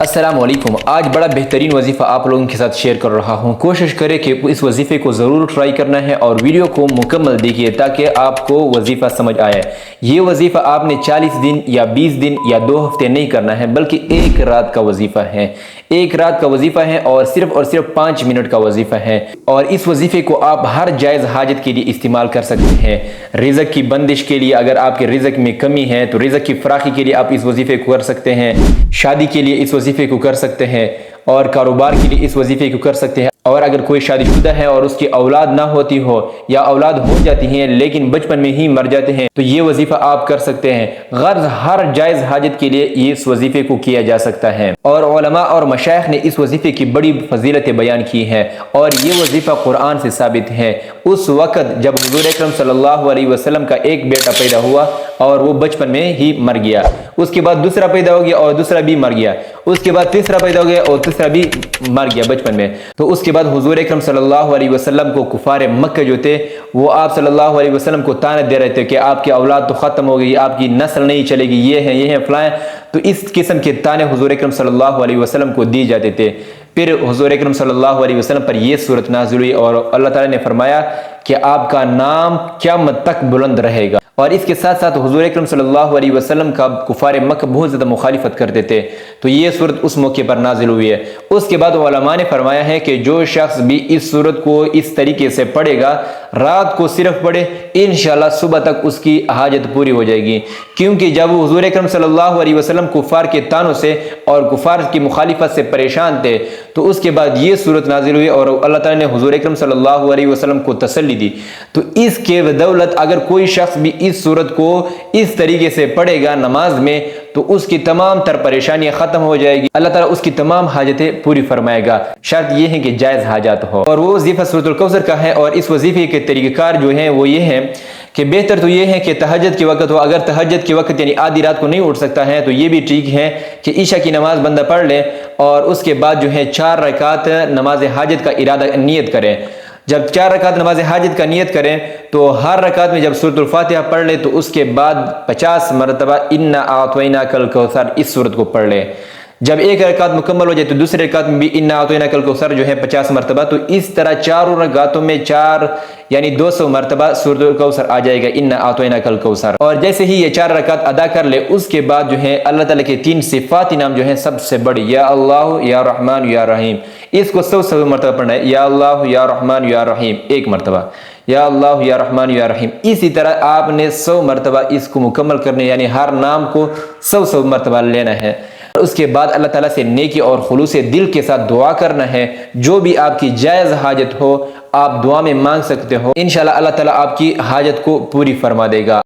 अस्सलामुअलैकुम। आज बड़ा बेहतरीन वजीफ़ा आप लोगों के साथ शेयर कर रहा हूँ। कोशिश करें कि इस वजीफ़े को ज़रूर ट्राई करना है और वीडियो को मुकम्मल देखिए ताकि आपको वजीफ़ा समझ आए। ये वजीफ़ा आपने 40 दिन या 20 दिन या 2 हफ्ते नहीं करना है, बल्कि एक रात का वजीफ़ा है। एक रात का वजीफ़ा है और सिर्फ 5 मिनट का वजीफ़ा है। और इस वजीफ़े को आप हर जायज़ हाजत के लिए इस्तेमाल कर सकते हैं। रिज़्क़ की बंदिश के लिए, अगर आपके रिज़्क़ में कमी है तो रिज़्क़ की फ़राखी के लिए आप इस वजीफ़े को कर सकते हैं। शादी के लिए इस वजीफ़े को कर सकते हैं और कारोबार के लिए इस वजीफ़े को कर सकते हैं। और अगर कोई शादीशुदा है और उसकी औलाद ना होती हो या औलाद हो जाती है लेकिन बचपन में ही मर जाते हैं तो ये वजीफ़ा आप कर सकते हैं। गर्ज हर जायज़ हाजत के लिए ये इस वजीफ़े को किया जा सकता है। और उलमा और मशाइख ने इस वजीफ़े की बड़ी फजीलतें बयान की हैं और ये वजीफ़ा कुरान से साबित है। उस वक़्त जब हुज़ूर अकरम सल्लल्लाहु अलैहि वसल्लम का एक बेटा पैदा हुआ और वो बचपन में ही मर गया, उसके बाद दूसरा पैदा हो गया और दूसरा भी मर गया, उसके बाद तीसरा पैदा हो गया और तीसरा भी मर गया बचपन में। तो उसके बाद हुज़ूर अकरम सल्लल्लाहु अलैहि वसल्लम को कुफार मक्का जो थे वो आप सल्लल्लाहु अलैहि वसल्लम को ताने दे रहे थे कि आपकी औलाद तो ख़त्म हो गई, आपकी नस्ल नहीं चलेगी, ये है फलाएं। तो इस किस्म के ताने हुज़ूर अकरम सल्लल्लाहु अलैहि वसल्लम को दी जाते थे। फिर हुज़ूर अकरम सल्लल्लाहु अलैहि वसल्लम पर यह सूरत नाज़िल हुई और अल्लाह ताला ने फरमाया कि आपका नाम क़यामत तक बुलंद रहेगा। और इसके साथ साथ हुज़ूर अकरम सल्लल्लाहु अलैहि वसल्लम का कुफार मक्का बहुत ज़्यादा मुखालिफत करते थे, तो ये सूरत उस मौके पर नाजिल हुई है। उसके बाद उलमा ने फरमाया है कि जो शख्स भी इस सूरत को इस तरीके से पढ़ेगा, रात को सिर्फ पढ़े, इंशाअल्लाह सुबह तक उसकी हाजत पूरी हो जाएगी। क्योंकि जब हुज़ूर अकरम सल्लल्लाहु अलैहि वसल्लम कुफार के तानों से और कुफार की मुखालिफत से परेशान थे, तो उसके बाद ये सूरत नाजिल हुई और अल्लाह ताला ने हुज़ूर अकरम सल्लल्लाहु अलैहि वसल्लम को तसल्ली दी। तो इसके बदौलत अगर कोई शख्स भी इस सूरत को इस तरीके से पढ़ेगा नमाज में तो उसकी तमाम तर परेशानियां खत्म हो जाएगी, अल्लाह ताला उसकी तमाम हाजतें पूरी फरमाएगा। शर्त यह है कि जायज़ हाजत हो। और वो वजीफ़ा सूरतुल कौसर का है। और इस वजीफ़े के तरीक़ेकार जो हैं वो ये हैं कि बेहतर तो ये है कि तहज्जुद के वक्त हो। अगर तहज्जुद के वक्त यानी आधी रात को नहीं उठ सकता है तो ये भी ठीक है कि ईशा की नमाज बंदा पढ़ ले और उसके बाद जो है 4 रकात नमाज हाजत का इरादा नियत करें। जब 4 रकात नमाज हाजत का नियत करें तो हर रकात में जब सूरतुल फातिहा पढ़ ले तो उसके बाद 50 मरतबा इन्ना आतवैना कल कौसर इस सूरत को पढ़ ले। जब एक रकात मुकम्मल हो जाए तो दूसरे रकात में भी इन्ना आतवैना कल कौसर जो है 50 मरतबा। तो इस तरह चारों रकातों में 4 यानी 200 मरतबा सूरतुल कौसर आ जाएगा, इन्ना आतवैना कल कौसर। और जैसे ही ये 4 रकात अदा कर ले उसके बाद जो है अल्लाह ताला के 3 सिफाती नाम जो है सबसे बड़ी, या अल्लाह या रहमान या रहीम, इसको 100 मरतबा पढ़ना है। या अल्लाह या रहमान या रहीम 1 मरतबा, या अल्लाह या रहमान या रहीम। इसी तरह आपने 100 मरतबा इसको मुकम्मल करने यानी हर नाम को 100 मरतबा लेना है। उसके बाद अल्लाह ताला से नेकी और खुलूस दिल के साथ दुआ करना है। जो भी आपकी जायज़ हाजत हो आप दुआ में मांग सकते हो, इंशाअल्लाह अल्लाह ताला आपकी हाजत को पूरी फरमा देगा।